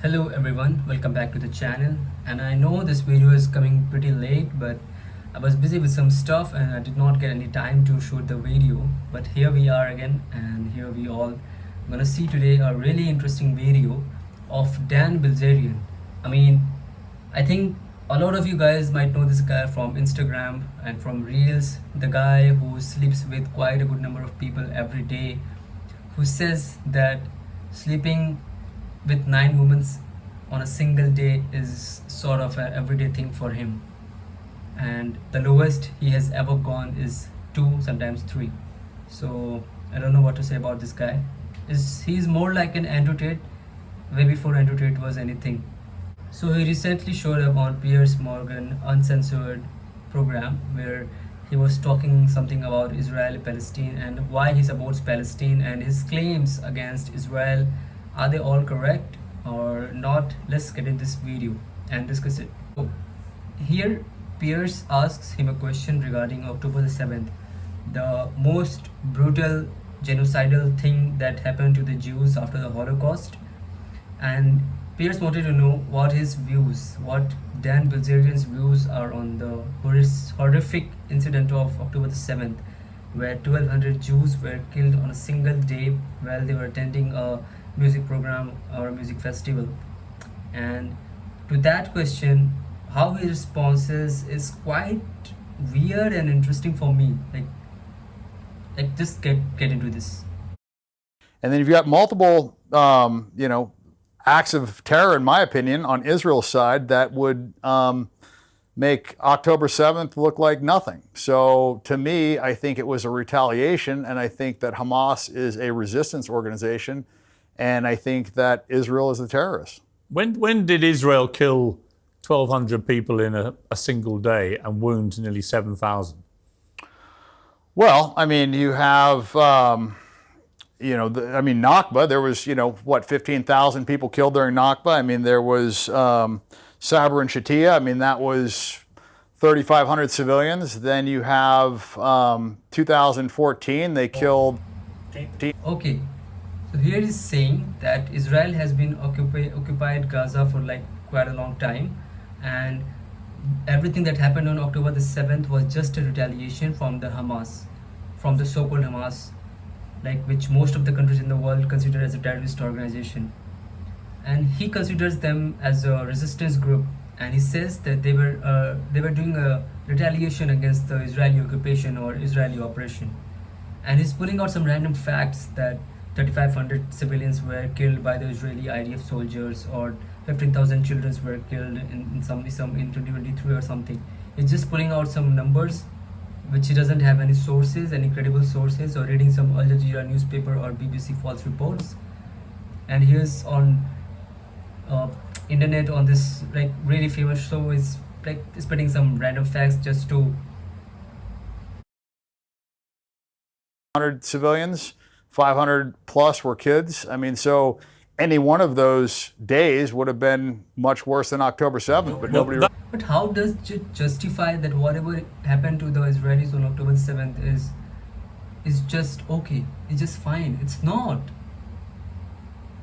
Hello everyone, welcome back to the channel. And I know this video is coming pretty late, but I was busy with some stuff and I did not get any time to shoot the video. But here we are again, and here we all gonna see today a really interesting video of Dan Bilzerian. I think a lot of you guys might know this guy from Instagram and from Reels, the guy who sleeps with quite a good number of people every day, who says that sleeping with 9 women on a single day is sort of an everyday thing for him. And the lowest he has ever gone is 2, sometimes 3. So I don't know what to say about this guy. He's more like an Andrew Tate, way before Andrew Tate was anything. So he recently showed up on Piers Morgan Uncensored program where he was talking something about Israel, Palestine, and why he supports Palestine and his claims against Israel. Are they all correct or not? Let's get in this video and discuss it. So here Piers asks him a question regarding October the 7th, the most brutal genocidal thing that happened to the Jews after the Holocaust. And Piers wanted to know what his views, what Dan Bilzerian's views are on the horrific incident of October the 7th, where 1,200 Jews were killed on a single day while they were attending a music program or a music festival. And to that question, how he responds is quite weird and interesting for me. Like just get into this. And then you've got multiple, acts of terror, in my opinion, on Israel's side that would make October 7th look like nothing. So to me, I think it was a retaliation, and I think that Hamas is a resistance organization, and I think that Israel is a terrorist. When did Israel kill 1,200 people in a single day and wound nearly 7,000? Well, you have, Nakba, there was, 15,000 people killed during Nakba. There was Sabra and Shatila. That was 3,500 civilians. Then you have 2014, they killed... Okay. So here is saying that Israel has been occupied Gaza for like quite a long time, and everything that happened on October the 7th was just a retaliation from the Hamas, from the so-called Hamas, which most of the countries in the world consider as a terrorist organization. And he considers them as a resistance group, and he says that they were doing a retaliation against the Israeli occupation or Israeli operation. And he's pulling out some random facts that 3,500 civilians were killed by the Israeli IDF soldiers, or 15,000 children were killed in 2023 or something. He's just pulling out some numbers which he doesn't have any sources, any credible sources, or reading some Al Jazeera newspaper or BBC false reports. And here's on internet on this really famous show is spreading some random facts just to 100 civilians, 500 plus were kids. So any one of those days would have been much worse than October 7th, but nobody... But how does it justify that whatever happened to the Israelis on October 7th is just okay, it's just fine? It's not.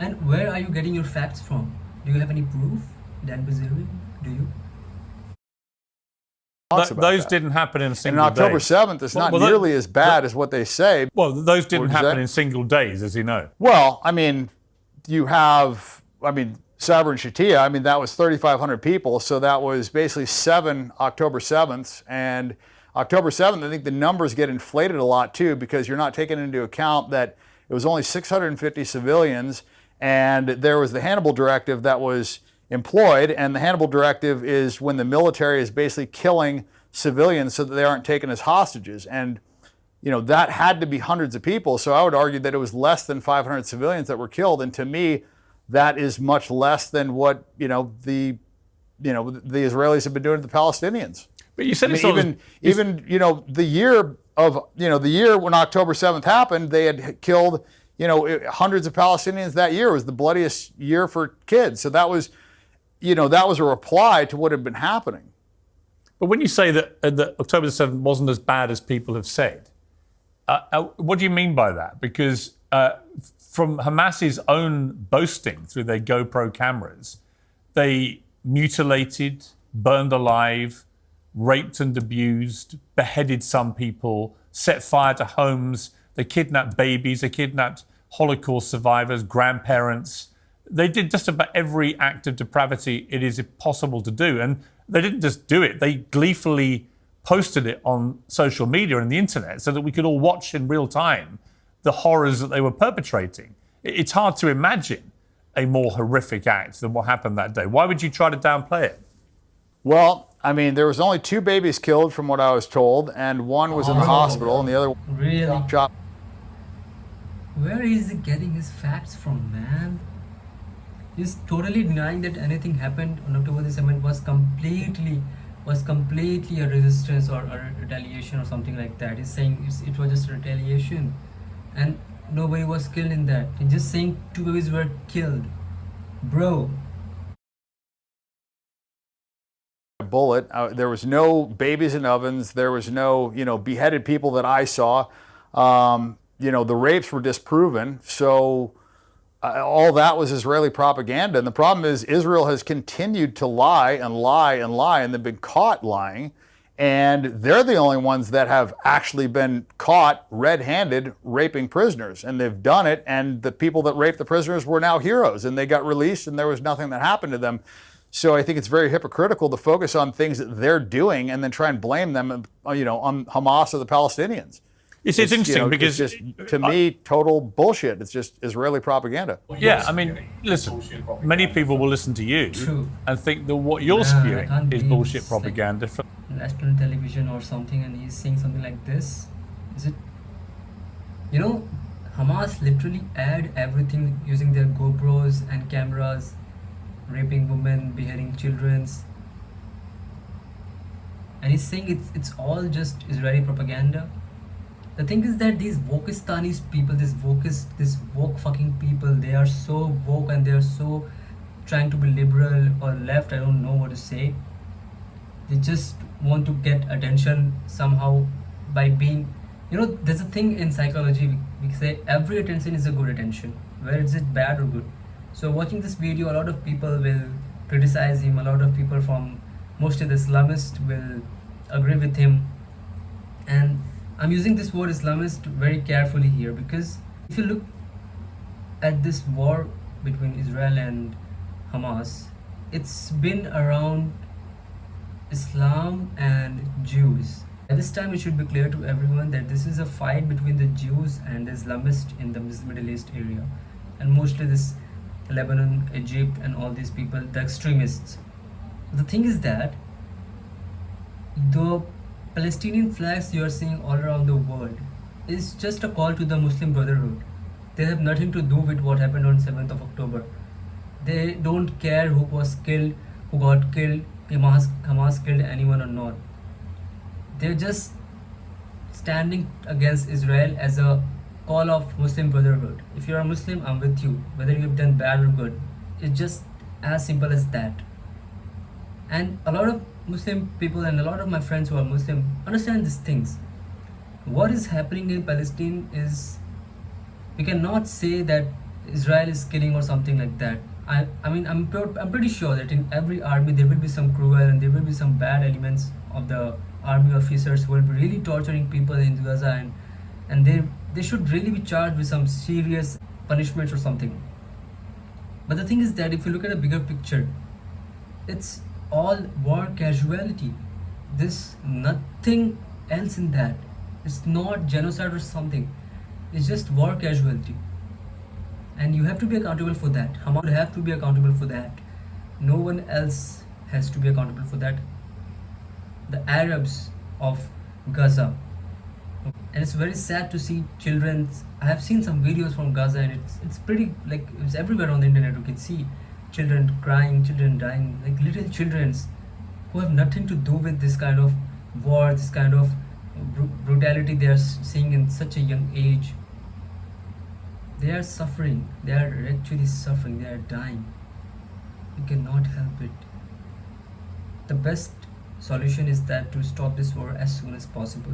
And where are you getting your facts from? Do you have any proof, Dan Bilzerian? Do you? Those didn't happen in a single day. And October 7th is not nearly as bad as what they say. Well, those didn't happen in single days, as you know. Well, you have, Sabra and Shatila, that was 3,500 people, so that was basically 7 October 7ths. And October 7th, I think the numbers get inflated a lot too, because you're not taking into account that it was only 650 civilians, and there was the Hannibal Directive that was employed, and the Hannibal Directive is when the military is basically killing civilians so that they aren't taken as hostages. And that had to be hundreds of people, so I would argue that it was less than 500 civilians that were killed, and to me, that is much less than what the Israelis have been doing to the Palestinians. But you said the year when October 7th happened, they had killed hundreds of Palestinians that year. It was the bloodiest year for kids. So that was a reply to what had been happening. But when you say that October the 7th wasn't as bad as people have said, what do you mean by that? Because from Hamas's own boasting through their GoPro cameras, they mutilated, burned alive, raped and abused, beheaded some people, set fire to homes. They kidnapped babies, they kidnapped Holocaust survivors, grandparents. They did just about every act of depravity it is possible to do. And they didn't just do it, they gleefully posted it on social media and the internet so that we could all watch in real time the horrors that they were perpetrating. It's hard to imagine a more horrific act than what happened that day. Why would you try to downplay it? Well, I mean, there was only 2 babies killed from what I was told, and one was in the hospital, and the other Really? shot. Where is he getting his facts from, man? He's totally denying that anything happened on October the 7th was completely a resistance or a retaliation or something like that. He's saying it was just a retaliation, and nobody was killed in that. He's just saying 2 babies were killed, bro. Bullet. There was no babies in ovens. There was no, beheaded people that I saw. The rapes were disproven. So all that was Israeli propaganda. And the problem is Israel has continued to lie and lie and lie, and they've been caught lying. And they're the only ones that have actually been caught red-handed raping prisoners. And they've done it. And the people that raped the prisoners were now heroes, and they got released, and there was nothing that happened to them. So I think it's very hypocritical to focus on things that they're doing and then try and blame them, on Hamas or the Palestinians. It's interesting because, it's just, to me, total bullshit. It's just Israeli propaganda. Yeah, I mean, listen, many people will listen to you True. and think that what you're spewing is bullshit propaganda. National television or something, and he's saying something like this. Is it? Hamas literally aired everything using their GoPros and cameras, raping women, beheading children, and he's saying it's all just Israeli propaganda. The thing is that these Wokistanis people, this woke fucking people, they are so woke and they are so trying to be liberal or left, I don't know what to say. They just want to get attention somehow by being, there's a thing in psychology, we say every attention is a good attention, whether is it bad or good. So watching this video, a lot of people will criticize him, a lot of people from mostly the Islamists will agree with him. And I'm using this word Islamist very carefully here, because if you look at this war between Israel and Hamas, it's been around Islam and Jews. At this time, it should be clear to everyone that this is a fight between the Jews and the Islamists in the Middle East area, and mostly this Lebanon, Egypt, and all these people, the extremists. The thing is that the Palestinian flags you are seeing all around the world is just a call to the Muslim Brotherhood. They have nothing to do with what happened on 7th of October. They don't care who was killed, who got killed, Hamas killed anyone or not. They're just standing against Israel as a call of Muslim Brotherhood. If you're a Muslim, I'm with you, whether you've done bad or good. It's just as simple as that. And a lot of Muslim people and a lot of my friends who are Muslim understand these things. What is happening in Palestine is, we cannot say that Israel is killing or something like that. I'm pretty sure that in every army there will be some cruel and there will be some bad elements of the army officers who will be really torturing people in Gaza, and they should really be charged with some serious punishments or something. But the thing is that if you look at a bigger picture, it's all war casualty. There's nothing else in that. It's not genocide or something. It's just war casualty. And you have to be accountable for that. Hamas would have to be accountable for that. No one else has to be accountable for that. The Arabs of Gaza. And it's very sad to see children. I have seen some videos from Gaza, and it's pretty, like, it's everywhere on the internet. You can see children crying, children dying, like little children who have nothing to do with this kind of war, this kind of brutality they are seeing in such a young age. They are suffering. They are actually suffering. They are dying. You cannot help it. The best solution is that to stop this war as soon as possible.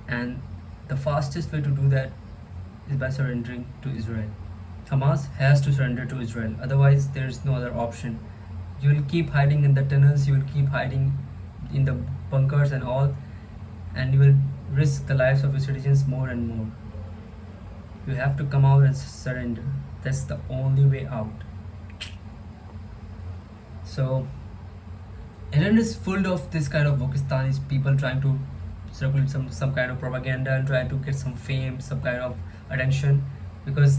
And the fastest way to do that is by surrendering to Israel. Hamas has to surrender to Israel. Otherwise, there's no other option. You will keep hiding in the tunnels, you will keep hiding in the bunkers and all, and you will risk the lives of your citizens more and more. You have to come out and surrender. That's the only way out. So, Iran is full of this kind of Pakistanis people trying to circulate some kind of propaganda and try to get some fame, some kind of attention, because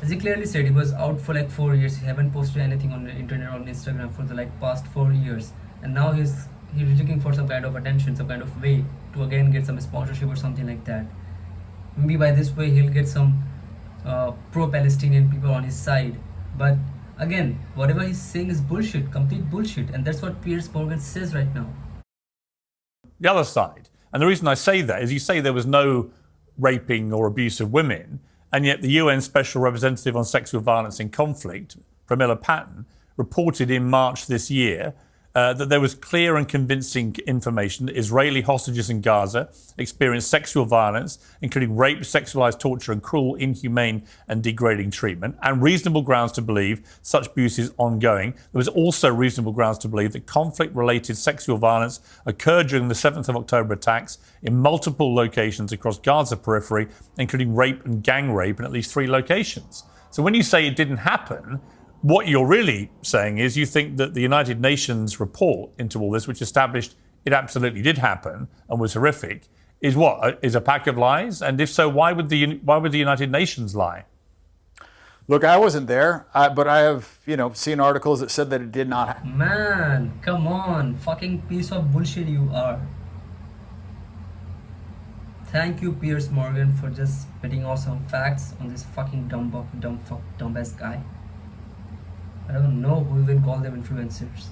as he clearly said, he was out for like 4 years. He haven't posted anything on the internet or on Instagram for the like past 4 years, and now he's looking for some kind of attention, some kind of way to again get some sponsorship or something like that. Maybe by this way he'll get some pro-Palestinian people on his side. But again, whatever he's saying is bullshit, complete bullshit, and that's what Piers Morgan says right now. The other side, and the reason I say that is you say there was no raping or abuse of women, and yet the UN Special Representative on Sexual Violence in Conflict, Pramila Patten, reported in March this year that there was clear and convincing information that Israeli hostages in Gaza experienced sexual violence, including rape, sexualized torture, and cruel, inhumane, and degrading treatment, and reasonable grounds to believe such abuse is ongoing. There was also reasonable grounds to believe that conflict-related sexual violence occurred during the 7th of October attacks in multiple locations across Gaza periphery, including rape and gang rape in at least 3 locations. So when you say it didn't happen, what you're really saying is you think that the United Nations report into all this, which established it absolutely did happen and was horrific, is what? Is a pack of lies? And if so, why would the United Nations lie? Look, I wasn't there, but I have, seen articles that said that it did not happen. Man, come on, fucking piece of bullshit you are. Thank you, Piers Morgan, for just spitting out some facts on this fucking dumbass guy. I don't know who even call them influencers.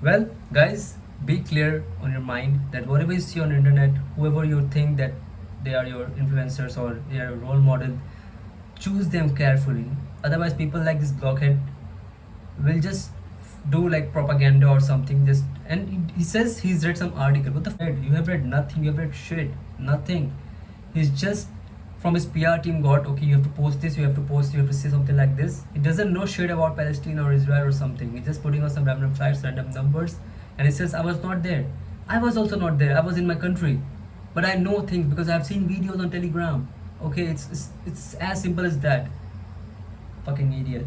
Well, guys, be clear on your mind that whatever you see on the internet, whoever you think that they are your influencers or they are a role model, choose them carefully. Otherwise, people like this blockhead will just do like propaganda or something. And he says he's read some article. What the fuck? You have read nothing. You have read shit. Nothing. He's just from his PR team got, okay, you have to post this, you have to say something like this. He doesn't know shit about Palestine or Israel or something. He's just putting on some random facts, random numbers, and he says, I was not there. I was also not there. I was in my country. But I know things because I've seen videos on Telegram. Okay, it's as simple as that. Fucking idiot.